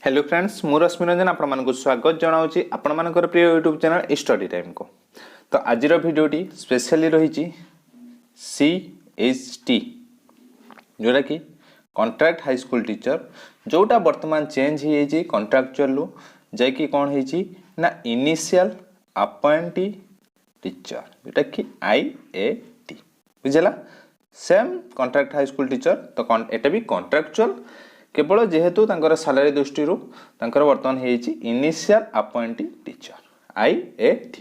Hello friends मु रश्मि रंजन आपण स्वागत जनाऊँगी आपण प्रिय यूट्यूब चैनल स्टडी टाइम को। तो आज भिडियोटी स्पेशली रही CHT जोटा कि कॉन्ट्रैक्ट हाई स्कूल टीचर जोटा वर्तमान चेंज हो कॉन्ट्रैक्चुअल जाकि कौन ना इनिशियल अपॉइंटी टीचर जोटा कि IAT बुझेगा same contract high school teacher. तो एटा भी कॉन्ट्रैक्चुअल केवल जेहेतु सैलरी दृष्टि वर्तमान हो इनिशियल अपॉइंटी टीचर IAT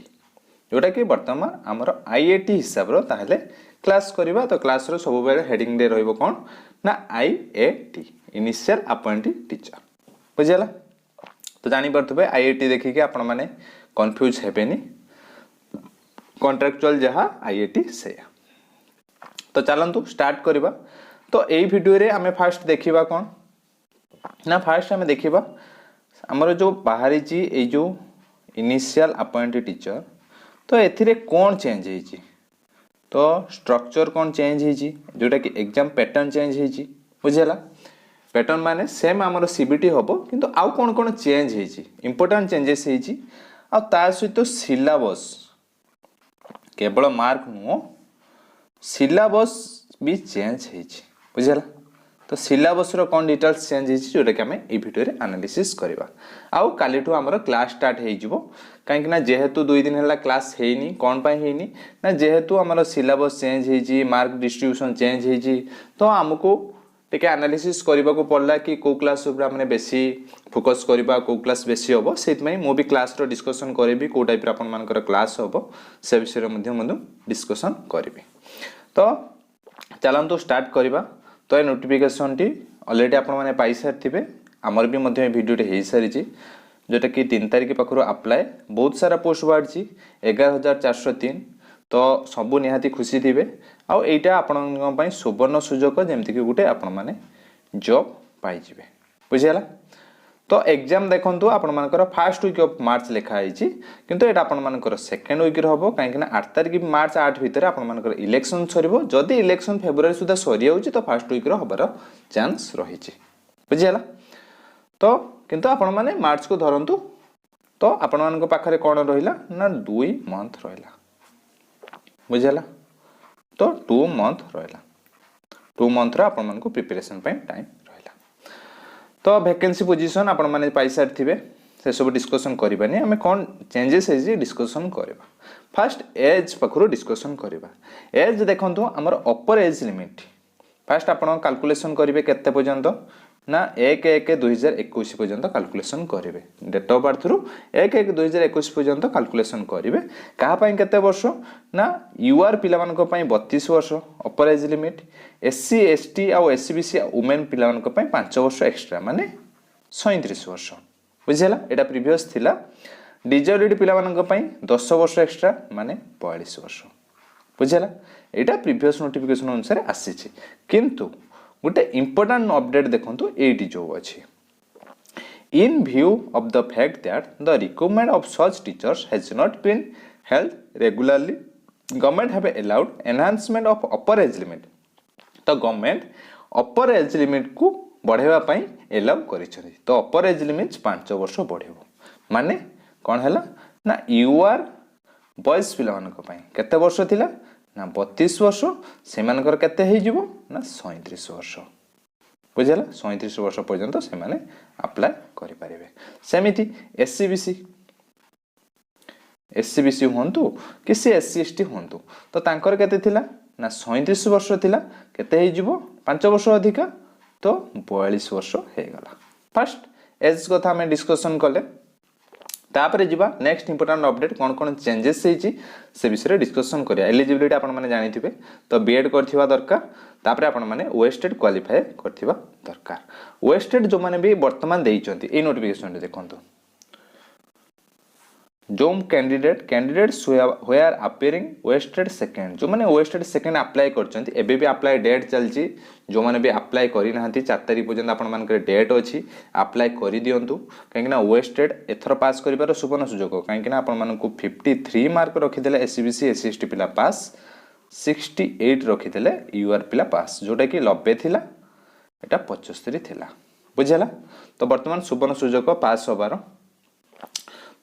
जोटा कि वर्तमान आमर IAT हिसाब रो ताहले क्लास करबा। तो क्लास रो सब बेले हेडिंग दे रहइबो कोन ना IAT इनिशियल अपॉइंटी टीचर बुझेला। तो जानि परथबे IAT देखि के आपण माने कंफ्यूज हेबेनी कॉन्ट्रैक्चुअल जहा IAT से। तो चलंतु स्टार्ट करबा। तो एई वीडियो रे हमें फास्ट देखिबा कोन ना फास्ट हमें देखिबा हमर जो बाहरी जी ए जो इनिशियल अपॉइंटी टीचर तो एथिरे कौन चेंज होईची। तो स्ट्रक्चर कौन चेंज होईची जोटा कि एग्जाम पैटर्न चेंज होईची बुझेला। पैटर्न माने सेम हमर CBT होबो किंतु आउ कौन कौन चेंज होईची इंपोर्टेंट चेंजेस होईची आ ता सहित सिलेबस केवल मार्क नो सिलेबस भी चेंज होईची बुझेला। तो सिलेबस रो कौन डिटेल्स चेंज होईची जोटा कि हमें ए वीडियो रे एनालिसिस करबा। आउ कालीठू हमर क्लास स्टार्ट हे जिवो काहे कि ना जेहेतु 2 दिन हला क्लास हेनी कोन पय हेनी ना जेहेतु हमर सिलेबस चेंज होईची मार्क डिस्ट्रीब्यूशन चेंज होईची। तो हमको टिके एनालिसिस करबा को पड़ला कि को क्लास ऊपर हमने बेसी फोकस करबा को क्लास बेसी होबो सेतमै मो भी क्लास रो डिस्कशन करबी को टाइप रे अपन मानकर क्लास होबो से विषय रे मध्य डिस्कशन करबी। तो चलंतु स्टार्ट करबा। तो ये नोटिफिकेशन टी ऑलरेडी आपण माने पाई सारथिबे हमर भी मध्य वीडियो टे हेई सारिची जोटा कि 3 तारिख पाखरो अप्लाई बहुत सारा पोस्ट बाड़ची 11403। तो सबु निहाती खुशी थिबे आ एटा आपन पई सुवर्ण सुजोग जेमति कि गुटे आपण माने जॉब पाई जिवे बुझियाला। तो एग्जाम देखंतु आपण मानकर फर्स्ट वीक ऑफ मार्च लिखा आइची किंतु एटा आपण मानकर सेकंड वीक रे होबो काहे कि ना 8 तारिख मार्च 8 भीतर आपण मानकर इलेक्शन सरिबो। जदी इलेक्शन फेब्रुआरी सुधा सरि आउची तो फर्स्ट वीक रे होबार चांस रहिची बुझियाला। तो किंतु आपण माने मार्च को धरंतु। तो आपण मानक पाखरे कोन रहिला ना 2 मंथ रहिला बुझियाला। तो 2 मंथ रहिला 2 मंथ रे आपण मानक प्रिपरेशन पय टाइम। तो वैकेंसी पोजीशन आपण माने पैसा थिबे से सब डिस्कशन करबानी हमें कौन चेंजेस है डिस्कशन करबा। फर्स्ट एज पखरो डिस्कशन करबा। एज देखंतु हमर अपर एज लिमिट फर्स्ट आपण कैलकुलेशन करिवे केते पर्यंत ना 1/1/2021 पर्यंत कैलकुलेशन करिवे। डेट ऑफ बर्थ रु 1/1/2021 पर्यंत कैलकुलेशन करिवे। कहा पई केते वर्ष ना यूआर पिला मानक पई 32 वर्ष अपर एज लिमिट। SC ST आ SCBC वुमेन पिला मानक पई 5 वर्ष एक्स्ट्रा माने 37 वर्ष बुझिला। एटा प्रीवियस थिला। डिजेबिलिटी पिला मानक पई 10 वर्ष एक्स्ट्रा माने 42 वर्ष बुझिला। एटा प्रीवियस नोटिफिकेशन अनुसार आसीछि किंतु गोटे इंपोर्टेंट अपडेट देखंतु एटी जो अछि in view of the fact that the requirement of such teachers has not been held regularly government have allowed enhancement of upper age limit. तो गवर्नमेंट अपर एज लिमिट को बढ़ेवा पई अलाउ करिछथि। तो अपर age limit 5 वर्ष बढ़ेबो माने कोन हैला ना यूआर boys पिला मानक पई केते वर्ष थिला ना 32 वर्ष से मानकर केते हे जिवो ना 37 वर्ष बुझला। 37 वर्ष पर्यंत से माने अप्लाई करि परिबे। सेमिति SCBC होंतु कि से SC ST होंतु तो तांकर केते थिला ना 37 वर्ष थिला केते हे जिवो 5 वर्ष अधिका तो 42 वर्ष हे गला। फर्स्ट एज कथा हमें डिस्कशन कले तापरे जीवा नेक्स्ट इंपोर्टेंट अपडेट कौन कौन चेंजेस होईची से विषय डिस्कशन करिया। एलिजिबिलिटी आपण माने जानिथिबे तो बीएड करथिबा दरकार तापरे आपण माने ओएसटेड क्वालिफाई करथिबा दरकार। ओएसटेड जो माने भी वर्तमान देइचंती ए नोटिफिकेशन देखंतु जो candidates who are appearing OSSTET second जो माने ओएसटेड सेकंड अप्लाई करचंती एबे भी अप्लाई डेट चलची जो माने भी अप्लाई करि नाहंती 4 तारिख पर्यंत आपण मानकर डेट अछि अप्लाई करि दियंतु काहे ना ओएसटेड एथर पास करिबार सुवर्ण सुजोग काहे ना आपण मानकु 53 मार्क रखिदेले SCBC SC ST पिला पास 68 रखिदेले यूआर पिला पास जोटा कि 90 थिला एटा 75 थिला बुझला। तो वर्तमान सुवर्ण सुजोग पास होबार।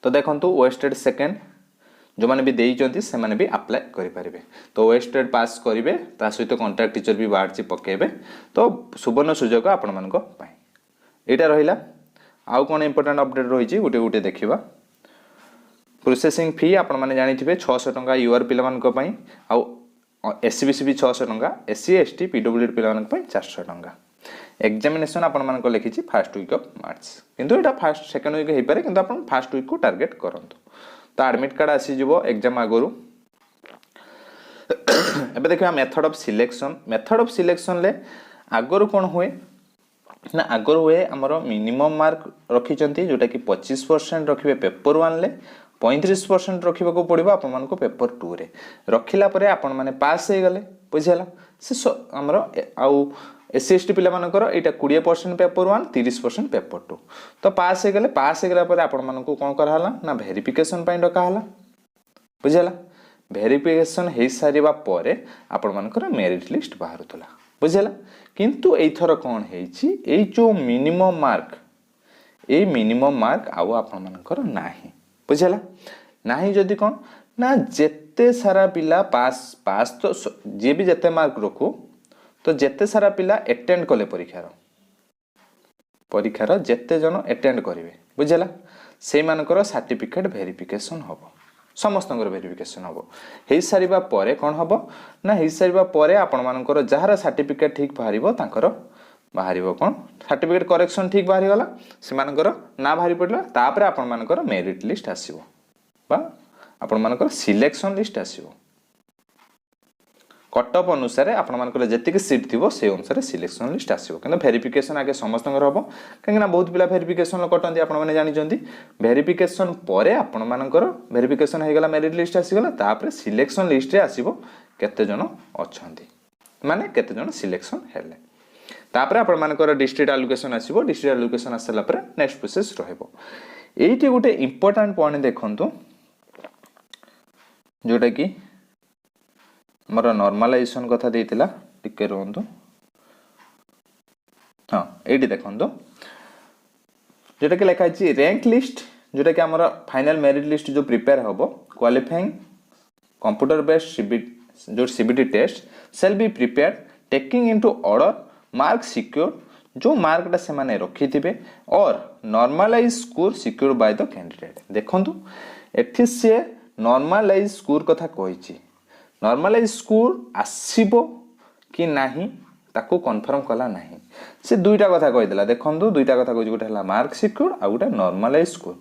तो देखंतु वेस्टेड सेकेंड जो मैंने भी देइचंती से माने भी अप्लाई करि परिबे। तो वेस्टेड पास करिवे ता सहित कॉन्ट्रैक्ट टीचर भी बाहर पकेबे। तो सुवर्ण सुजोग आपण मानको पाई एटा रहिला। आउ कोन इंपोर्टेंट अपडेट रही गोटे गोटे देखिबा। प्रोसेसिंग फी आपण माने जानिथिबे 600 टंका यूआर पिला मानको पई, आउ एससीबीसी भी 600 टंका, एससी एसटी पीडब्ल्यूडी पिला मानको पई 400 टंका। एग्जामिनेशन आपण मानको लिखिछि फर्स्ट वीक ऑफ मार्च, किंतु एटा फर्स्ट सेकंड वीक हे पारे, किंतु आपण फर्स्ट वीक को टारगेट करंतु। तो एडमिट कार्ड आसी जिवो एग्जाम आगरु। एबे देखिबा method of selection. Method of selection ले आगरु कोन हुए ना, आगर हुए आमर मिनिमम मार्क रखिंट जोटा कि 25% रखिए पेपर 1 ले, 35% रखा पड़ो आपण पेपर 2 रे। रखिला परे आपण माने पास हो गले बुझेला से आमर आउ एससी एसटी पिला मानकर एटा 20% पेपर 1, 30% पेपर 2। तो पास हो गले। पास हो गला परे आपण मानकू कोन कराला ना वेरिफिकेशन पई डका हला बुझेला। वेरिफिकेशन हे सारिबा परे आपण मानकर मेरिट लिस्ट बाहरुतला बुझेला। किंतु एथर कौन है जो मिनिमम मार्क, ए मिनिमम मार्क आउ आपण मानकर नाही बुझेला। नाही जदि कौन ना जेते सारा पिला पास पास तो जे भी जेते मार्क रखू तो जेते सारा पिला अटेंड कले परीक्षार जेते जन अटेंड करिवे बुझेला, से मानकर सर्टिफिकेट वेरिफिकेशन हबो, समस्त वेरिफिकेशन हम हो सारिबा परे कौन हम ना हो सारिबा परे आपण मानकर जहार सर्टिफिकेट ठीक बाहर बाहर कौन सर्टिफिकेट करेक्शन ठीक बाहरी गला से मानकर ना बाहरी पड़ला। तापर आपण मानकर मेरिट लिस्ट आसीबो बा आपण मानकर सिलेक्शन लिस्ट आसीबो। कट ऑफ अनुसार आपण मानकर जेतिक सीट थिबो से अनुसार सिलेक्शन लिस्ट आसीबो। किंतु वेरिफिकेशन आगे समस्त हबो कहीं बहुत पिला वेरिफिकेशन कटंती आपण माने जानि जंती। वेरिफिकेशन परे आपण मानकर वेरिफिकेशन हे गला मेरिट लिस्ट आसी गला, तापर सिलेक्शन लिस्ट रे आसीबो केते जन अछंती माने केते जन सिलेक्शन हेले। तापर आपण मानकर डिस्ट्रिक्ट एलोकेशन आसीबो। डिस्ट्रिक्ट एलोकेशन आसला परे नेक्स्ट प्रोसेस रहबो। एइटी गुटे इंपोर्टेंट पॉइंट देखंतु जोटा कि मोर नॉर्मलाइजेशन कथा देइतिला टिके रहंतु। हाँ एटी देखंतु जोटा कि लिखा है रैंक लिस्ट जोटा कि हमर फाइनल मेरिट लिस्ट जो प्रिपेयर हबो क्वालिफाइंग कंप्यूटर बेस्ड जो CBT test shall be prepared taking into order mark secure जो मार्कटा से माने रखी थिबे और normalise score secure by the candidate. देखंतु एठी से नॉर्मलाइज स्कोर कथा कहिछि। नॉर्मलाइज स्कोर आसीबो कि नाही ताको कन्फर्म कला नाही, से दुईटा कथा कहिदेला। देखंतु दुईटा कथा कहि गोटे हला मार्क सिक्योर आ गोटे नॉर्मलाइज स्कोर।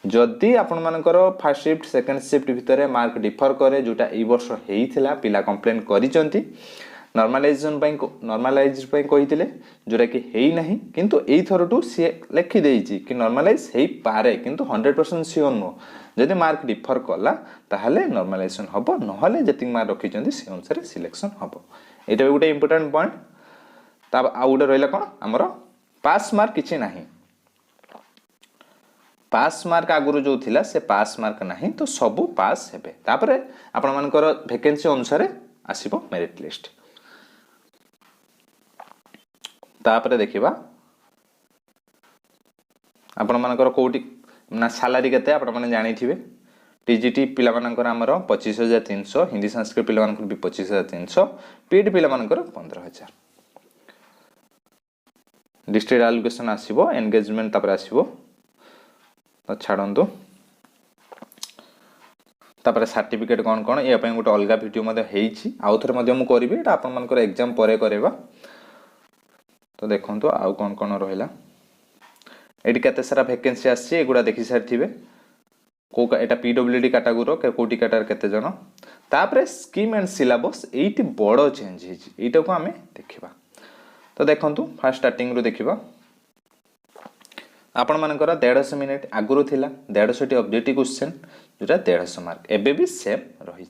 जदि आपण मानकर फर्स्ट शिफ्ट सेकंड शिफ्ट भितर मार्क डिफर करे जोटा ए वर्ष हेइथिला पिला कंप्लेन करिसंती नॉर्मलाइजेशन पई नॉर्मलाइज पई कहिथिले जोटा कि हेइ नाही, किंतु एई थरटू से लिखि देइछि कि नॉर्मलाइज हेइ पारे किंतु 100% सियोर नो। जदि मार्क डिफर कला ताहले नॉर्मलाइजेशन हबो, नहले जति मार्क रखिचंती से अनुसार सिलेक्शन हबो। एटा गोटे इंपोर्टेंट पॉइंट। तब आ गोटे रहिला कोन हमर पास मार्क किछि नाही। पास मार्क आगुरु जो थिला से पास मार्क नाही तो सबु पास हेबे। तापरे आपण मानकर वैकेंसी अनुसार आसीबो मेरिट लिस्ट। तापरे देखिबा आपण मानकर कोटी ना सैलरी केते आपण माने जानि थिबे। टीजीटी पिला मानकर हमर 25300, हिंदी संस्कृत पिला मानकर भी 25300, पीडी पिला मानकर 15000। डिस्ट्रिक्ट एलोकेशन आसीबो एंगेजमेंट तापर आसीबो तो छाड़ंतु। तापर सर्टिफिकेट कौन कौन ये गोटे अलग वीडियो मध्य आउ थे मु करी आपंकर एग्जाम पर करवा। तो देखो आउ कौन कौन रहा ये केते सारा वैकेंसी आसी एगुड़ा देखी सारी को एटा पीडब्ल्यूडी कैटेगोरी कोटी कैटार केते जन। तापर स्कीम एंड सिलेबस एटी बड़ चेंज होटा को आम देखा। तो देखो फास्ट स्टार्टिंग रू देखा आपण मानकर 150 मिनिट आगुरु थिला 150 ऑब्जेक्टिव क्वेश्चन जोटा 150 मार्क एबे भी सेम रही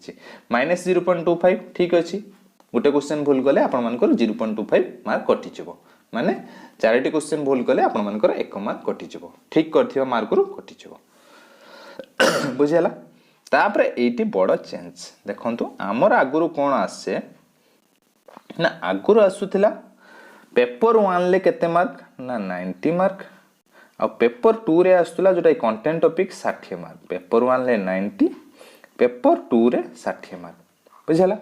-0.25 ठीक अच्छी। गोटे क्वेश्चन भूल गले आपण मानकर 0.25 मार्क कटि जिवो माने 4टी क्वेश्चन भूल गले आपण मानकर 1 मार्क कटि जिवो ठीक करथिबा मार्क रु कटि जिवो बुझियला। तापर एटी बड़ चेंज देखंतु हमर आगुरु कोन आसे ना आगुरु आसुथिला पेपर 1 ले केते मार्क ना 90 मार्क आ पेपर 2 रे आसुला जोटा कंटेंट टॉपिक 60 मार्क पेपर 1 ले 90 पेपर 2 रे 60 मार्क बुझला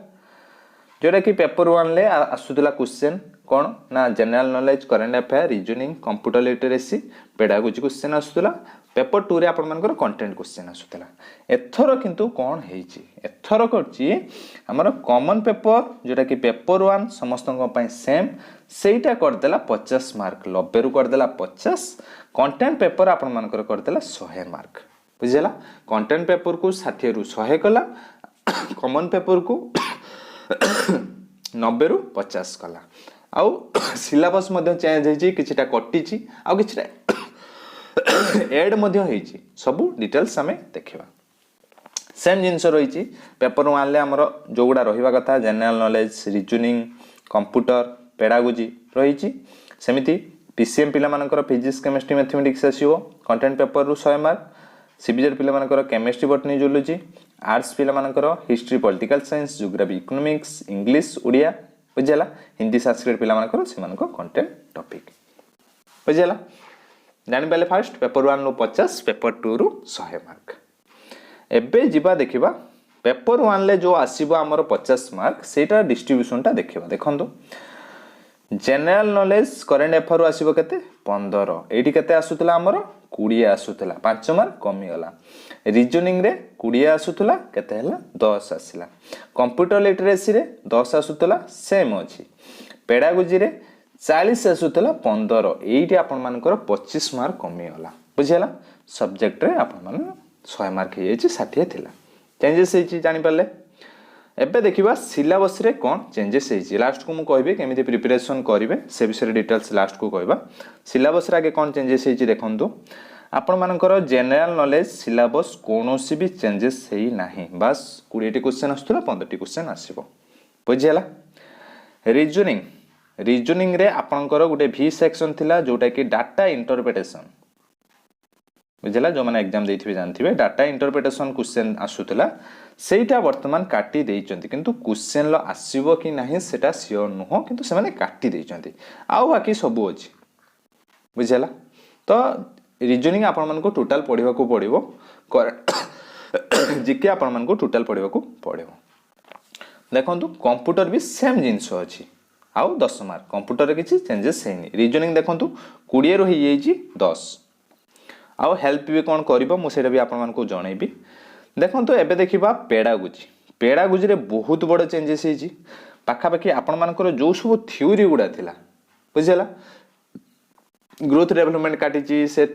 जोटा कि पेपर 1 ले आसुला क्वेश्चन कौन ना general knowledge current affair reasoning computer literacy pedagogy question आसुला पेपर 2 रे आपण मानकर कंटेंट क्वेश्चन आसुला एथर किंतु कौन हेची एथर करची हमर कॉमन पेपर जोटा कि पेपर 1 समस्त पई सेम सेटा कर देला 50 मार्क 90 रु कर देला 50 कंटेंट पेपर आपण मानकर कर देला 100 मार्क बुझला कंटेंट पेपर को 60 रु 100 कला कॉमन पेपर को 90 रु 50 कला आउ सिलेबस मध्ये चेंज हेची किछटा कटिची आउ किछटा एड मध्ये हेची सब डिटेल्स हमें देखिबा सेम जिंस रही पेपर 1 ले हमर जोगुडा रहिबा कथा general knowledge reasoning computer pedagogy रही सेमिति पीसीएम पिला मानकर फिजिक्स केमिस्ट्री मैथमेटिक्स आसीबो कंटेंट पेपर रु 100 मार्क सीबीजेड पिला मानकर केमिस्ट्री बॉटनी जूलॉजी आर्ट्स पिला मानकर history political science geography economics English Odia बुझला हिंदी संस्कृत पिला मानकर से मानकर कंटेंट टॉपिक बुझला जानि पले फर्स्ट पेपर 1 रु 50 पेपर 2 रु 100 मार्क एबे जिबा देखिबा पेपर 1 ले जो आसीबो हमर 50 मार्क सेटा डिस्ट्रीब्यूशन ता देखिबा देखंतु जनरल नॉलेज करंट अफेयर आसीबो केते 15 एठी केते आसुतला हमर 20 आसुतला 5 मार्क कमी गला रीजनिंग रे 20 आसुतला केते हला 10 आसिला कंप्यूटर लिटरेसी रे 10 आसुतला सेम अछि पेडागोजी रे 40 आसुतला 15 एठी आपण मानकर 25 मार्क कमी गला बुझियला सब्जेक्ट रे आपण मान 100 मार्क हे छि 60 थिला चेंजेस हे छि जानि परले एबे देखिबा सिलेबस रे कोन चेंजेस हे छि लास्ट को मु कहबे केमिति प्रिपरेशन करिवे से विषय डिटेल्स लास्ट को कहबा सिलेबस रे आगे कोन चेंजेस हे छि देखंतु आपण मानकर जनरल नॉलेज सिलेबस कोनोसी भी चेंजेस हेई नाही बस 20 टी क्वेश्चन आस्तुला 15 टी क्वेश्चन आसीबो बुझियला रीजनिंग रे आपनकर गुटे भी सेक्शन थिला जोटा कि डाटा इंटरप्रिटेशन बुझला जो माने एग्जाम देथिबे जानथिबे डाटा इंटरप्रिटेशन क्वेश्चन आसुतला सेटा वर्तमान काटी देइचंती किंतु क्वेश्चन लो आसीबो कि नाही सेटा सियोर नुहो किंतु से माने काटी देइचंती आउ बाकी सब अछि बुझला तो रीजनिंग आपण मन को टोटल पढिबा को पडिबो जीके आपण मन को टोटल पढिबा को पडिबो देखंतु कंप्यूटर भी सेम जिंस अछि आउ 10 मार्क कंप्यूटर रे किछि चेंजेस हेनी रीजनिंग देखंतु 20 रो ही येछि 10 आउ हेल्प भी कोन करबो मु सेटा भी आपण मन को जणैबी देखंतु एबे देखिबा पेडागोजी रे बहुत बड़ चेंजेस हेछि पाखा पाखी आपण मानकर जो सब थ्योरी गुडा थिला बुझला ग्रोथ डेवलपमेंट काटिची से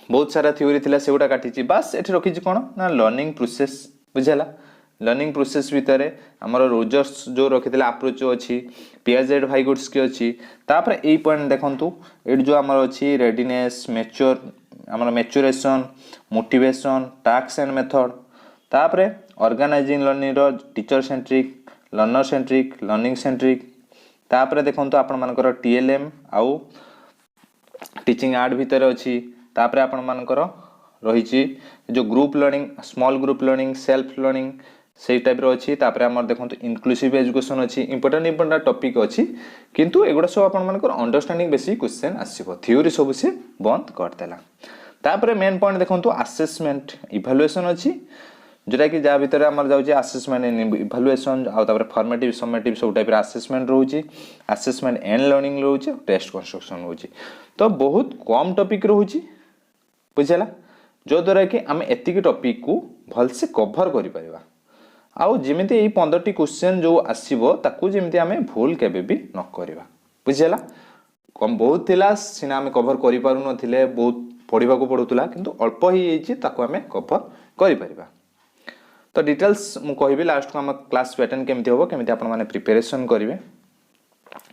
बहुत सारा थ्योरी थिला सेउडा काटिची बस एठी रखिची कोन ना लर्निंग प्रोसेस बुझला लर्निंग प्रोसेस भितरे हमर रोजर्स जो रखिथिला अप्रोच अछि पियाजेड भाइगुड्स के अछि तापर एई पॉइंट देखंतु एट जो हमर अछि रेडीनेस मैच्योर हमर maturation motivation task and method तापर ऑर्गेनाइजिंग लर्निंग रो teacher centric learner centric learning centric तापर देखंतु आपण मानकर टीएलएम आउ टीचिंग आर्ट भितर अछि तापर आपण मानकर रहिछि जो group learning small group learning self learning से टाइप रो अछि तापर हमर देखंतु इंक्लूसिव एजुकेशन अछि इंपोर्टेंट टॉपिक अछि किंतु एगुडा सब आपण मानकर अंडरस्टैंडिंग बेसिक क्वेश्चन आसीबो थ्योरी सब से बंद कर देला तापर मेन पॉइंट देखंतु असेसमेंट इवैल्यूएशन अछि जोटा कि जा भितर हमर जाउछि असेसमेंट एंड इवैल्यूएशन आ तापर फॉर्मेटिव समेटिव सब टाइप रो असेसमेंट रहउछि असेसमेंट एंड लर्निंग रहउछि टेस्ट कंस्ट्रक्शन रहउछि तो बहुत कम टॉपिक रहउछि बुझला जो द्वारा कि हम एतिकी टॉपिक को भल से कवर करि परिबा आउ जेमिति एई 15 टी क्वेश्चन जो आसीबो ताकू जेमिति हमें भूल केबे भी न करबा बुझला कम बहुत थिला सिना हमें कवर करि पारु नथिले बहुत पढिबा को पडुतला किंतु अल्प ही एछि ताकू हमें कवर करि परिबा तो डिटेल्स मु कहबी लास्ट को हम क्लास पैटर्न केमिति होबो केमिति आपण माने प्रिपरेशन करिवे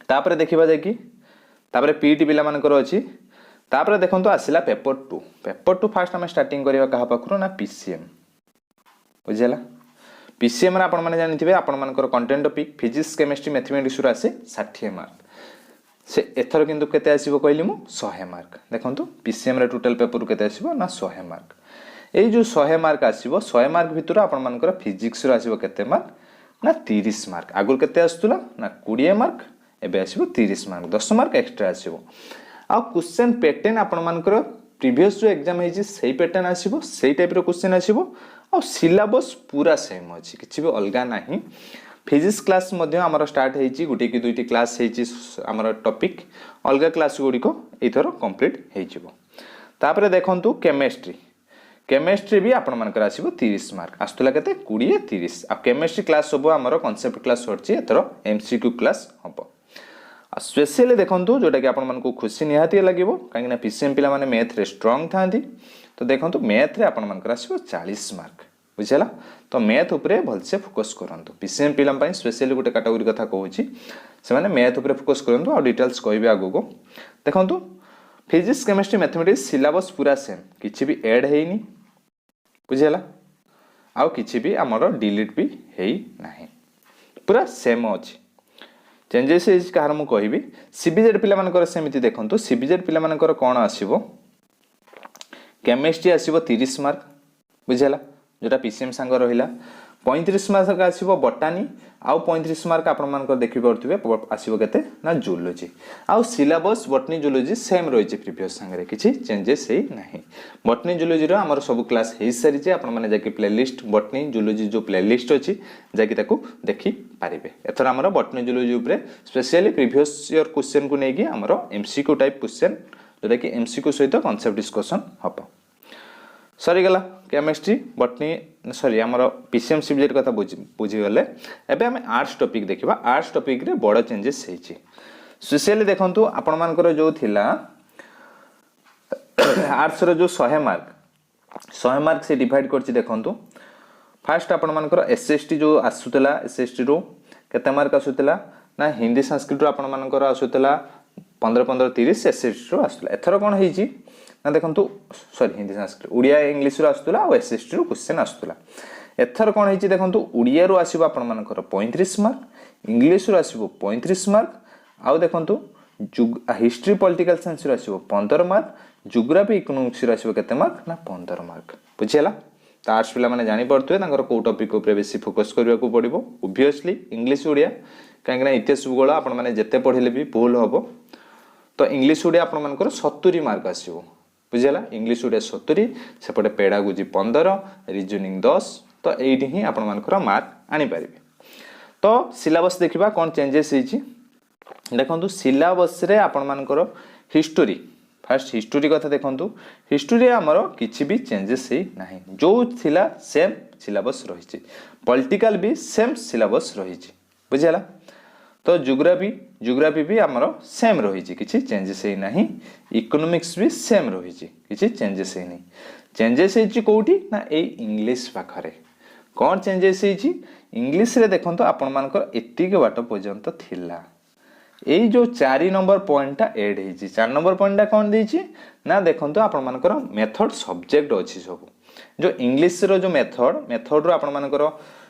तापर देखिबा जे कि तापर पीटी पिला मानकर अछि तापर देखंतु आसिला पेपर 2 फास्ट हम स्टार्टिंग करिवा कहा पखरो ना पीसीएम बुझला पीसीएम रे आपण माने जानिथिबे आपण मानकर content topic physics chemistry mathematics रो आसे 60 मार्क से एथर किंतु केते आसीबो कहली मु 100 मार्क देखंतु पीसीएम रे टोटल पेपर केते आसीबो ना 100 मार्क एई जो 100 मार्क आसीबो 100 मार्क भितर आपण मानकर फिजिक्स रो आसीबो केते मार्क ना 30 मार्क आगुर केते आस्तुला ना 20 मार्क एबे आसीबो 30 मार्क 10 मार्क एक्स्ट्रा आसीबो आ क्वेश्चन पैटर्न आपण मानकर प्रीवियस जो एग्जाम है सही पैटर्न आसीबो सही टाइप रो क्वेश्चन आसीबो आ सिलेबस पूरा सेम अछि किछि भी अलगा नाही। फिजिक्स क्लास मध्य आमर स्टार्ट होती गोटे कि दुईटी क्लास होमर टॉपिक अलग क्लास गुड़िक एथर कंप्लीट होपर देखु केमिस्ट्री केमिस्ट्री भी आपण मानकर आसीबो 30 मार्क आसुला केते 20 30 आ केमिस्ट्री क्लास सब आमर कॉन्सेप्ट क्लास सरछि एथर एमसीक्यू क्लास हबो। स्पेशली देखु जोटा कि आपण मानकु खुशी निहाती लागिबो काहेकि ना पीसीएम पिला माने मैथ रे स्ट्रांग थांती तो देखु मैथ रे आपण मानकर आसीबो 40 मार्क बुझला। तो मैथ उपरे भलसे फोकस करंतु पीसीएम पिला पई स्पेशली गोटे कैटेगरी कथा कहूची से माने मैथ उपरे फोकस करंतु आ डिटेल्स कहबे आगो को देखंतु फिजिक्स केमिस्ट्री मैथमेटिक्स सिलेबस पूरा सेम किछि भी ऐड हेइनी बुझला आ किछि भी हमरो डिलीट भी हेइ नाही पूरा सेम अछि। चेंजेस इज कहार मु कहबी सीबीजेड पिला मानकर सेमिति देखंतु सीबीजेड पिला मानकर कोन आसीबो केमिस्ट्री आसीबो 30 मार्क बुझला जोटा पीसीएम सांग रहिला 35 मार्क आसीबो बॉटनी आउ 35 मार्क आपण मानकर देखि परथिबे आसीबो केते ना जूलॉजी आउ सिलेबस बॉटनी जूलॉजी सेम रहिছে प्रीवियस सांगरे किछि चेंजेस हेइ नाही। बॉटनी जूलॉजी रो हमर सब क्लास हेइ सारी जे आपण माने जाके प्लेलिस्ट बॉटनी जूलॉजी जो प्लेलिस्ट अछि जाके ताकू देखि पारिबे। एथर हमर बॉटनी जूलॉजी ऊपर स्पेशली प्रीवियस ईयर क्वेश्चन को नेकी हमर एमसीक्यू टाइप क्वेश्चन जोटा कि एमसीक्यू सहित कांसेप्ट डिस्कशन हबो। सरी गला केमिस्ट्री बॉटनी सॉरी हमर पीसीएम सब्जेक्ट कथा बुझी गले एबे हम आर्ट्स टॉपिक देखिबा। आर्ट्स टॉपिक रे बड़ चेंजेस हेछि स्पेशली देखंतु आपण मानकर जो थिला आर्ट्स रो जो 100 मार्क से डिवाइड करछि देखंतु फर्स्ट आपण मानकर एसएसटी जो आसुतला एसएसटी रो केते मार्क आसुतला ना हिंदी संस्कृत रो आपण मानकर आसुतला 15 15 30 एसएसटी रो आसुतला एथरो कोन हेछि ना देखंतु सॉरी हिंदी संस्कृत उड़िया इंग्लिश रो आसुतला और एसएसटी रो क्वेश्चन आसुतला एथर कोन हेछि देखंतु उड़िया रो आसीबो आपण मानकर 35 मार्क इंग्लिश रो आसीबो 35 मार्क आउ देखंतु हिस्ट्री पॉलिटिकल साइंस रो आसीबो 15 मार्क ज्योग्राफी इकोनॉमिक्स रो आसीबो केते मार्क ना 15 मार्क बुझियला। तो आर्ट्स पिला माने जानि पड़थुए तांकर को टॉपिक ऊपर बेसी फोकस करबा को पड़िबो ऑब्वियसली इंग्लिश उड़िया काहे ना इतिहास भूगोल आपण माने जते पढिले भी भूल हबो तो इंग्लिश उड़िया आपण मानकर 70 मार्क आसीबो बुझियला। इंग्लिश उड़िया 70 सेपटे पेडागोजी 15 रीजनिंग 10 तो एइठी ही आपण मानकर मार्क आनी पारिबे। तो सिलेबस देखिबा कोन चेंजेस हेछि देखंतु सिलेबस रे आपण मानकर हिस्टोरी फर्स्ट हिस्टोरी कथा देखंतु हिस्टोरी हमरो किछि भी चेंजेस हेइ नाही जो थिला सेम सिलेबस रहिछि पॉलिटिकल भी सेम सिलेबस रहिछि बुझियला। तो ज्योग्राफी भी हमरो सेम रहिछि किछि चेंजेस हेइ नाही इकोनॉमिक्स भी सेम रहिछि किछि चेंजेस हेइ नाही चेंजेस हेछि कोठी ना ए इंग्लिश पाखरे कोन चेंजेस हेछि इंग्लिश रे देखंतु आपण मानकर एतिके बाट पर्यंत थिला ए जो 4 नंबर पॉइंट ऐड हेछि 4 नंबर पॉइंट कोन देछि ना देखंतु आपण मानकर मेथड सब्जेक्ट अछि सब जो इंग्लिश रो जो मेथड रो आपण मानकर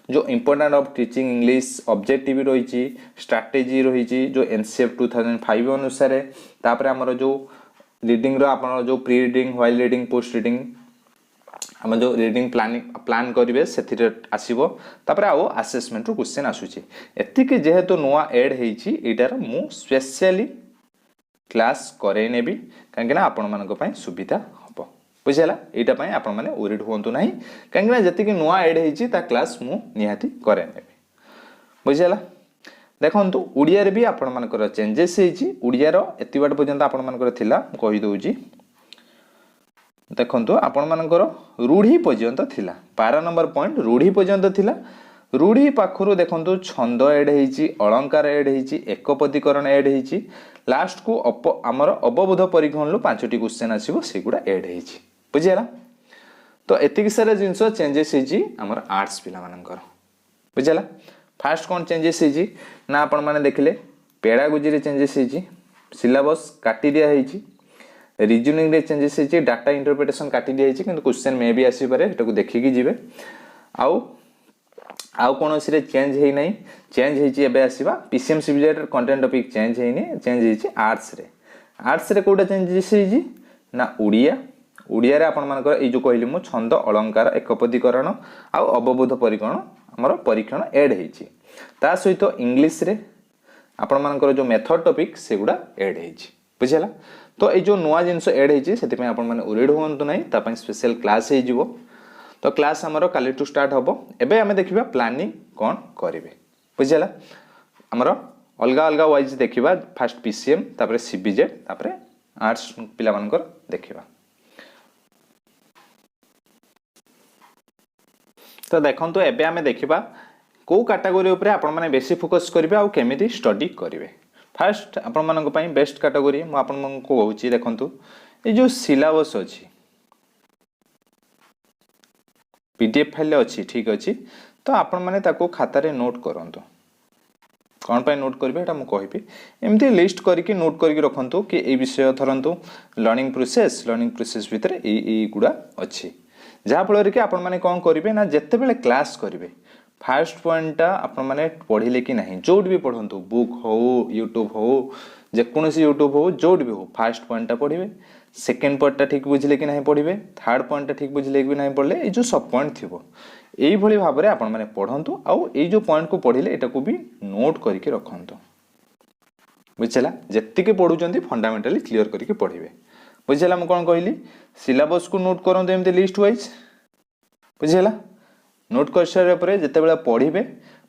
जो important of teaching English objective रही स्ट्रैटेजी रही जो एनसीएफ 2005 अनुसार तापर हमर जो रीडिंग रो आपण जो pre reading while reading post reading हम जो रीडिंग प्लान करिवे सेथिरे आसीबो तापर आओ असेसमेंट रो क्वेश्चन आसुची एतिके जेहेतु नुवा ऐड हेछि एटार मु स्पेशली क्लास करे नेबी काहे ना आपण मानक पय सुविधा हबो बुझला एटा पय आपण माने ओरिड होंतु नाही काहे ना जति नुवा ऐड हेछि ता क्लास मु निहाती करे नेबी बुझला। देखंतु उड़िया रे भी आपण मानकर चेंजेस हेछि उड़िया रो एति बाट पर्यंत आपण मानकर थिला कहि दोउची देखंतु आपण मानकर रूढ़ी पर्यंत थिला 12 नंबर पॉइंट रूढ़ी पर्यंत थिला रूढ़ी पाखरु देखंतु छंद ऐड हेछि अलंकार ऐड हेछि एकपदीकरण ऐड हेछि लास्ट को हमर अवबोध परिगणन लो 5टी क्वेश्चन आसीबो सेगुडा ऐड हेछि बुझियला। तो एतिक सारा जिंस चेंजेस हेछि हमर आर्ट्स पिला मानकर बुझियला। फर्स्ट कोन चेंजेस हेछि ना आपण माने देखले पेडागोजी रे चेंजेस हेछि सिलेबस काटी दिया हेछि रीजनिंग रे चेंजेस हेछि डाटा इंटरप्रिटेशन काटी दिया हेछि किंतु क्वेश्चन मे भी आसी पारे एटाको देखि कि जिवे आउ कोन सिरे चेंज हेइ नै चेंज हेछि एबे आसीबा PCM subject content topic change हेइ नै चेंज हेछि आर्ट्स रे कोटा चेंजेस हेछि ना उड़िया रे आपण मानकर ए जो कहली मु छंद अलंकार एकपदीकरण आउ अवबोध परिगणन हमर परीक्षण ऐड हेछि ता सहित इंग्लिश रे आपण मानकर जो मेथड टॉपिक सेगुडा ऐड हेछि बुझियला। तो ये जो नुआ जिनस एड होती से आपने ओरिड हूँ ना स्पेशल क्लास हो तो क्लास आमर काली टू स्टार्ट हम एबे आमे देखिबा प्लानिंग कौन करेंगे बुझेगा आमर अलग अलग वाइज देखिबा फास्ट पीसीएम तापरे सीबीजेड तापरे आर्ट्स पिला मानकर देखिबा। तो देखंतु एबे आमे देखिबा को कैटेगरी ऊपर आपण माने बेसी फोकस करिवे आ केमिति स्टडी करिवे। फास्ट आपण मानक पई बेस्ट कैटेगरी मु आपण मन को कहूची देखंतु ए जो सिलेबस अछि पीडीएफ फाइल अच्छी ठीक अच्छी तो आपण मैंने खाता रे नोट करंतु कौन पाई नोट करेंगे ये मुझे कहबी एमती लिस्ट करके नोट करके रखंतु कि ए विषय धरंतु लर्निंग प्रोसेस भितर ए गुड़ा अच्छी जहाँफल कि आपण मैंने कौन करेंगे ना जिते बेले क्लास करेंगे फास्ट पॉइंटा आपण मैंने पढ़िले कि नहीं जोट भी पढ़ंतु बुक हो यूट्यूब हो जेकोसी यूट्यूब हो जोट भी हो फास्ट पॉइंटा पढ़े सेकेंड पॉइंटा ठीक बुझिले कि नहीं पढ़े थर्ड पॉइंटा ठीक बुझिले कि नहीं पढ़ले ये जो सब पॉइंट थी यही भाव में आपण मैंने पढ़ंतु आउ ये जो पॉइंट को पढ़िले एटा को भी नोट करके रखंतु बुझला जेतिके पढ़ुचंती फंडामेंटली क्लियर करके पढ़िबे बुझला मु कोन कहली सिलेबस को नोट करंतु एमते लिस्ट वाइज बुझला नोट कर सारे परे जते बेला पढ़िबे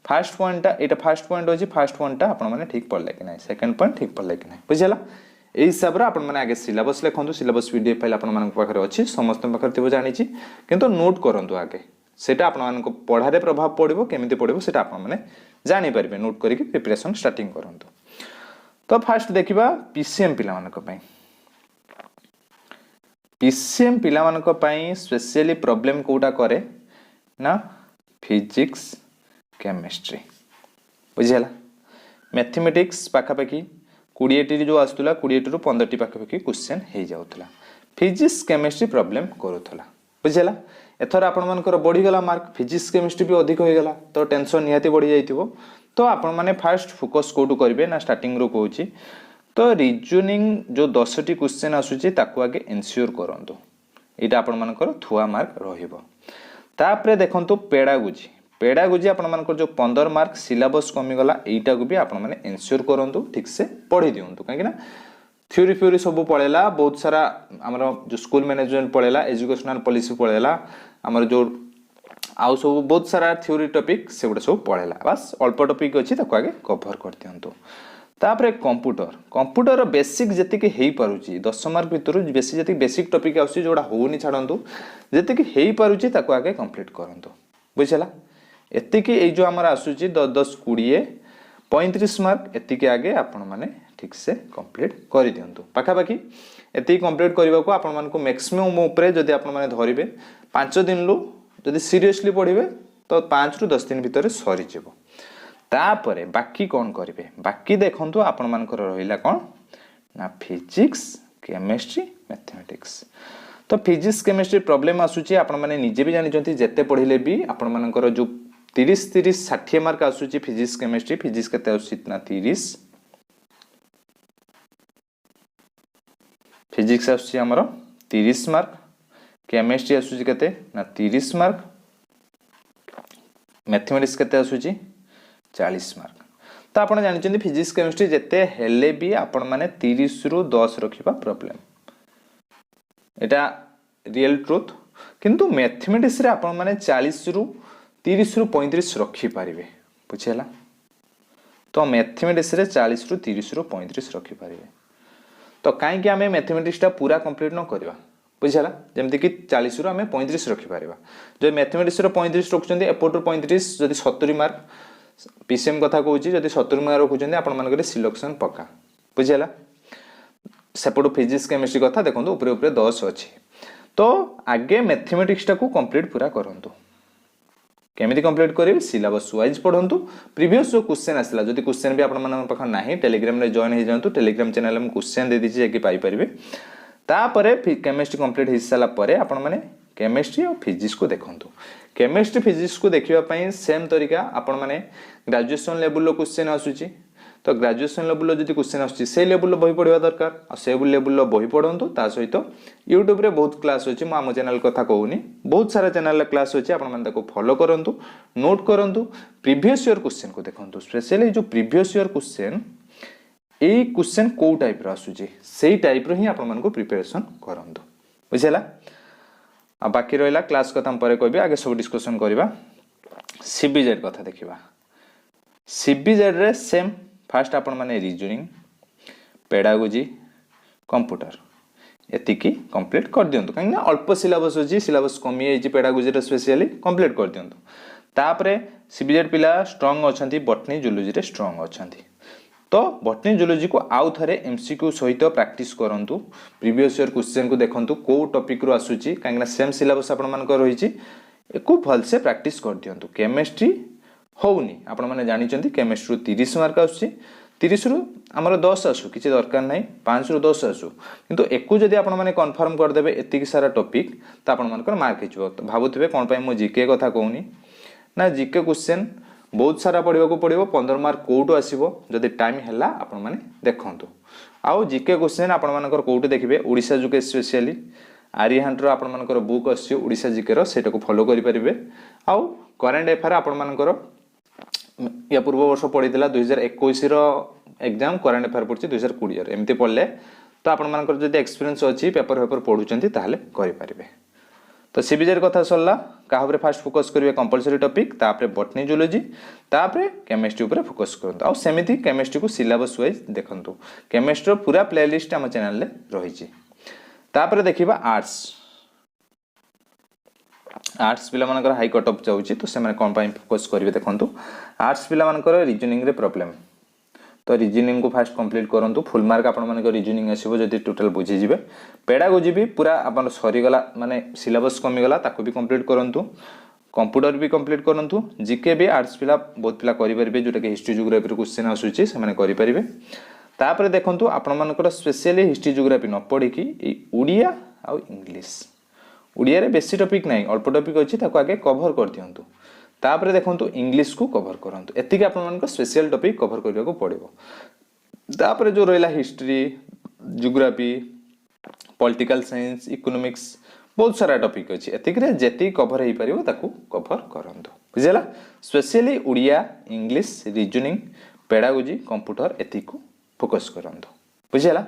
फास्ट पॉइंटा एटा फास्ट पॉइंट अछि फास्ट पॉइंटा आपण माने ठीक पढ़ले कि नहीं सेकंड पॉइंट ठीक पढ़ले कि नहीं बुझला ए हिसाब रे आपण माने आगे सिलेबस लिखंतु सिलेबस पीडीएफ फाइल आपण मानक पाखरे अछि समस्त पाखरे थिबो जानिछि किंतु नोट करंतु आगे सेटा आपण मानक पढ़ारे प्रभाव पड़िबो केमिति पड़िबो सेटा आपण माने जानि परिबे नोट करके प्रिपरेशन स्टार्टिंग करंतु। तो फास्ट देखिबा पीसीएम पिला मानक पई पीसीएम पिला मानक पई स्पेशली प्रॉब्लम कोटा करे ना फिजिक्स केमिस्ट्री बुझिला मैथमेटिक्स पाखापाखि 20 जो आसुला 20 रु 15 पाखापाखि क्वेश्चन हो जाउथला फिजिक्स केमिस्ट्री प्रॉब्लम करूथला बुझिला एथर आपण मानकर बढ़ी गला मार्क फिजिक्स केमिस्ट्री भी अधिक हो गला तो टेंशन निहाती बढ़ी जाइतिबो तो आपण माने फास्ट फोकस कोटू करिवे ना स्टार्टिंग रो कहूची तो रीजनिंग जो 10 टी क्वेश्चन आसुची ताकू आगे एन्श्योर करंतु एटा आपण मानकर थुआ मार्क रहिबो। तापरे देखंतु पेडागोजी आपण मानकर जो 15 मार्क सिलेबस कमी गला एटा को भी आपण माने एन्श्योर करंतु ठीक से पढ़ी दियंतु काहे ना थ्योरी फ्योरी सब पळेला बहुत सारा हमर जो स्कूल मैनेजमेंट पळेला एजुकेशनल पॉलिसी पळेला हमर जो आउ सब बहुत सारा थ्योरी टॉपिक से गुडा सब पळेला बस अल्प टॉपिक अछि ताको आगे कवर कर दियंतु। तापरे कंप्यूटर बेसिक जति के हेई पारुची 10 मार्क भितर बेसी जति बेसिक टॉपिक आउची जोडा होनी छाडंतु जति के हेई पारुची ताको आगे कंप्लीट करंतु बुझला एति कि ए जो हमर आसुची 10 20 35 मार्क एति के आगे आपण माने ठीक से कंप्लीट कर दियंतु पाखापाखि एति कंप्लीट करबा को आपण मान को मैक्सिमम ऊपर जदी आपण माने धरिबे 5 दिन लो जदी सीरियसली पढिबे तो 5 रु 10 दिन भितर सरी जेबो। तापरे बाकी कौन करेंगे बाकी देखंतु आपण मानकर रहिला कौन ना फिजिक्स केमिस्ट्री मैथमेटिक्स तो फिजिक्स केमिस्ट्री प्रॉब्लम आसुची आपण माने निजे भी जानि जंती जेते पढिले भी आपण मानकर जो 30 60 मार्क आसुची फिजिक्स केमिस्ट्री फिजिक्स केते आसुची ना 30 फिजिक्स आसुची हमरो 30 मार्क केमिस्ट्री आसुची केते ना 30 मार्क मैथमेटिक्स केते आसुची 40 मार्क तो आपण जानि फिजिक्स केमिस्ट्री जेते हेले भी आपण माने 30 रु 10 रखिबा प्रॉब्लम एटा रियल ट्रुथ किंतु मैथमेटिक्स रे आपण माने 40 रु 30 रु 35 रखि पारिबे बुझिला तो मैथमेटिक्स रे 40 रु 30 रु 35 रखि पारिबे तो काहे कि हमें मैथमेटिक्स टा पूरा कंप्लीट न करबा बुझिला जेमति कि 40 रु हमें 35 रखि पारिबा जो मैथमेटिक्स रे 35 रखुचंदी एपोट 35 जदी 70 मार्क पीसीएम कथा कहूँ जदि 70 मार्क रखुचंदी आपण मानकर सिलेक्शन पक्का बुझिला सेपटो फिजिक्स केमिस्ट्री कथा देखंतु ऊपर ऊपर 10 अछि तो आगे मैथमेटिक्स टा को कंप्लीट पूरा करंतु केमिति कंप्लीट करिवे सिलेबस वाइज पढंतु प्रीवियस जो क्वेश्चन आसला जदि क्वेश्चन भी आपण मानन पख नाही टेलीग्राम रे जॉइन हे जानतु टेलीग्राम चैनल में क्वेश्चन दे दिछि कि पाई परिबे तापरे केमिस्ट्री कंप्लीट हिसाला परे आपण माने केमिस्ट्री और फिजिक्स को देखंतु केमिस्ट्री फिजिक्स को देखिबा पई सेम तरीका आपण माने ग्रेजुएशन लेवल लो क्वेश्चन आसुची तो ग्रेजुएशन लेवल लो जदि क्वेश्चन आसुची से लेवल लो बही पढिबा दरकार आ से लेवल लो बही पढंतु ता सहित YouTube रे बहुत क्लास अछि म हम चैनल कथा कहूनी बहुत सारा चैनल ला क्लास अछि आपण माने ताको फॉलो करंतु नोट करंतु प्रीवियस ईयर क्वेश्चन को देखंतु स्पेशली जो प्रीवियस ईयर क्वेश्चन एई क्वेश्चन को टाइप रो आसुची सेही टाइप रो ही आपण मन को प्रिपरेशन करंतु बुझिला। आ बाकी रहिला क्लास कथा हम परे कहबी आगे सब डिस्कशन करबा। सीबीजेड कथा देखिबा। सीबीजेड रे सेम फास्ट आपण माने रीजनिंग पेडागोजी कंप्यूटर एतिकी कंप्लीट कर दियंतु कहीं ना अल्प सिलेबस अछि सिलेबस कमी एजी पेडागोजी रे स्पेशली कंप्लीट कर दियंतु। तापरे सीबीजेड पिला स्ट्रांग अछंती बॉटनी जूलॉजी रे स्ट्रांग अछंती तो बॉटनी जूलॉजी को आउ थरे एमसीक्यू सहित प्रैक्टिस करंतु प्रीवियस ईयर क्वेश्चन को देखंतु को टॉपिक रो आसुची कहीं ना सेम सिलेबस आपण मान को रहिची एको भल से प्रैक्टिस कर दियंतु। केमिस्ट्री होउनी आपण माने जानि चंती केमिस्ट्री 30 मार्क आसुची 30 रु हमर 10 आसु किछि दरकार नै 5 रु 10 आसु किंतु एको जदी आपण माने कन्फर्म कर देबे एतिकी सारा टॉपिक त आपण मानकर मार्क हिचबो। भाबुथिबे कोन पय मो जीके कथा कहूनी ना जीके क्वेश्चन बहुत सारा पढ़िबा को पड़िबो 15 मार्क कोउटो आसीबो जदी टाइम हैला आपण माने देखंतु। आउ जीके क्वेश्चन आपण मानकर कोउटो देखिबे ओडिसा जुके स्पेशली आरिहांट रो आपण मानकर बुक आसी ओडिसा जीके रो सेटा को फॉलो करि परिबे। आउ करंट अफेयर आपण मानकर या पूर्व वर्ष पढ़ीला 2021 रो एग्जाम करंट अफेयर पड़छि 2020 रो एमती पढ़ले तो आपण मानकर जदी एक्सपीरियंस अछि पेपर पढुचंती ताले करि परिबे। तो सीबीजेड कथा सरला काहबरे फास्ट फोकस करिवे कंपलसरी टॉपिक तापरे बॉटनी जूलॉजी तापरे केमिस्ट्री ऊपर फोकस करंतु। आ सेमिति केमिस्ट्री को सिलेबस वाइज देखंतु केमिस्ट्री पूरा प्लेलिस्ट हम चैनल ले रहिछि। तापरे देखिबा आर्ट्स पिला मानकर हाई कट ऑफ जाउची तो से माने कोन पय फोकस करिवे देखंतु। आर्ट्स पिला मानकर रीजनिंग रे प्रॉब्लम तो रीजनिंग को फास्ट कंप्लीट करंतु फुल मार्क आपण मानकर रीजनिंग आसीबो जदी टोटल बुझी जिवे। पेडागोजी भी पूरा आपण सरी गला माने सिलेबस कमी गला ताको भी कंप्लीट करंतु कंप्यूटर भी कंप्लीट करंतु। जीके भी आर्ट्स पिला बहुत पिला करि परिबे जोटा के हिस्ट्री ज्योग्राफी रे क्वेश्चन आसुची से माने करि परिबे। तापरे देखंतु आपण मानकर स्पेशली हिस्ट्री ज्योग्राफी न पढी कि ए उड़िया आ इंग्लिश उड़िया रे बेसी टॉपिक नाही अल्प टॉपिक अछि ताको आगे कवर कर दियंतु। तापरे देखंतु इंग्लिश को कवर करंतु एतिके आपण मानको स्पेशल टॉपिक कवर करिया को पड़िबो। तापरे जो रहला history geography political science economics बहुत सारा टॉपिक अछि एतिके रे जेति कवर हेई परिबो ताको कवर करंतु बुझिला। Specially Odia English reasoning pedagogy computer एति को फोकस करंतु बुझिला।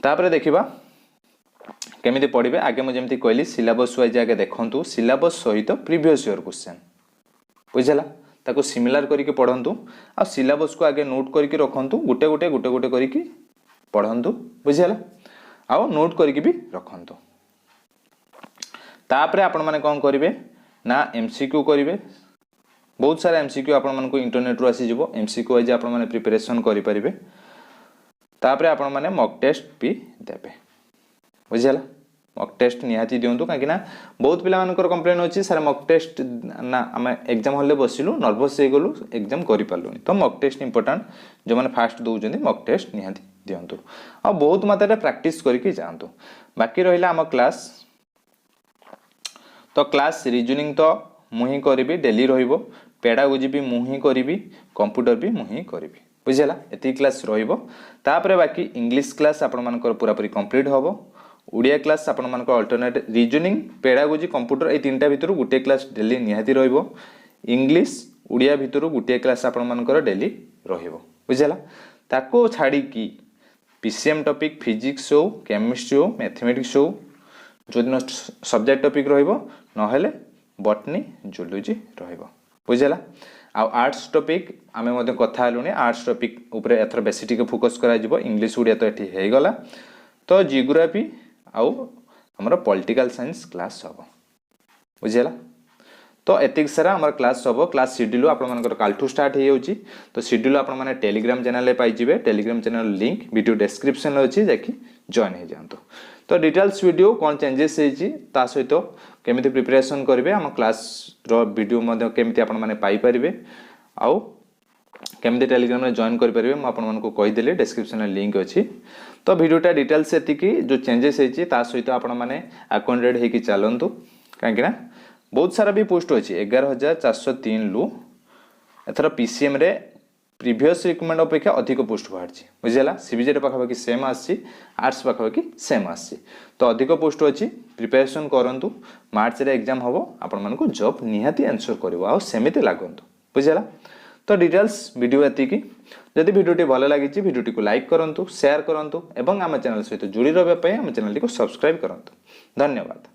तापरे देखिबा केमिति पढ़िबे आगे मु जेमति कहली सिलेबस वाइज आगे देखंतु सिलेबस सहित प्रीवियस ईयर क्वेश्चन बुझला ताको सिमिलर करिके पढंतु आ सिलेबस को आगे नोट करिके रखंतु गुटे गुटे करिके पढंतु बुझला आ नोट करिके भी रखंतु। तापरे आपण माने कोन करिवे ना एमसीक्यू करिवे बहुत सारा एमसीक्यू आपण मन को इंटरनेट रो आसी जिवो एमसीक्यू वाइज आपण माने प्रिपरेशन करि परिबे। तापरे आपण माने मॉक टेस्ट भी देबे बुझला। मॉक टेस्ट निहाती दियंतु काकि ना बहुत पिला मानकर कंप्लेन अछि सर मॉक टेस्ट ना हम एग्जाम हॉल ले बसिलु नर्वस हे गलु एग्जाम करि पालुनी तो मॉक टेस्ट इंपोर्टेंट जो माने फास्ट दउ जंदी मॉक टेस्ट निहाती दियंतु आ बहुत मात्रा रे प्रैक्टिस करके जानतु। बाकी रहिला हम क्लास तो क्लास रीजनिंग तो मु ही करबी डेली रहिबो पेडागोजी भी मु ही करबी कंप्यूटर भी मु ही करबी बुझला एती क्लास रहिबो। तापरे बाकी इंग्लिश क्लास आपण मानकर पूरा पूरी कंप्लीट होबो उड़िया क्लास आपण मानकर अल्टरनेट रीजनिंग पेडागोजी कंप्यूटर ए तीनटा भितरु गुटे क्लास डेली निहाती रहिबो इंग्लिश उड़िया भितरु गुटे क्लास आपण मानकर डेली रहिबो बुझला। ताको छाडी की पीसीएम टॉपिक फिजिक्स हो केमिस्ट्री हो मैथमेटिक्स हो जो दिन सब्जेक्ट टॉपिक रहिबो न हेले बॉटनी जूलॉजी रहिबो बुझला। आ आर्ट्स टॉपिक आमे मध्ये कथा हलुनी आर्ट्स टॉपिक ऊपर एथर बेसी टिके फोकस करा जिवो इंग्लिश उड़िया तो एठी हे गला तो जियोग्राफी आउ हमर पॉलिटिकल साइंस क्लास हबो बुझला। तो एतिक सारा हमर क्लास हबो क्लास शेड्यूल आपण मानकर कालठू स्टार्ट हे होची तो शेड्यूल आपण माने टेलीग्राम चैनल ले पाई जिवे Telegram channel link video description ले अछि जाकी जॉइन हे जानतो। तो डिटेल्स वीडियो कोन चेंजेस हेची ता सहित केमिति प्रिपरेशन करिवे हम क्लास रो वीडियो मध्ये केमिति आपण माने पाई परिवे आउ केमिति टेलीग्राम में जॉइन कर परिवे म आपण मानको कहि देले डिस्क्रिप्शन में लिंक अछि। तो वीडियोटा डिटेल्स एतिकी जो चेंजेस हेची ता सहित आपण माने अकाउंटेड हे कि चलंतु काहे ना बहुत सारा भी पोस्ट अछि 11403 लु एथरा पीसीएम रे प्रीवियस रिकमेंड अपेक्षा अधिक पोस्ट बाहरछि बुझला। सीबीजेड पाखा कि सेम आछि आर्ट्स पाखा कि सेम आछि तो अधिक पोस्ट अछि प्रिपरेशन करंतु मार्च रे एग्जाम हबो आपण मानको जॉब निहाती आंसर करबो आ सेमिति लागंतु बुझला। तो डिटेल्स वीडियो एतिकी जदि वीडियोटी भल लगी वीडियोटी को लाइक करूँ, शेयर करूँ और आम चैनल सहित जोड़ी रहा आम चैनल को सब्सक्राइब करूँ। धन्यवाद।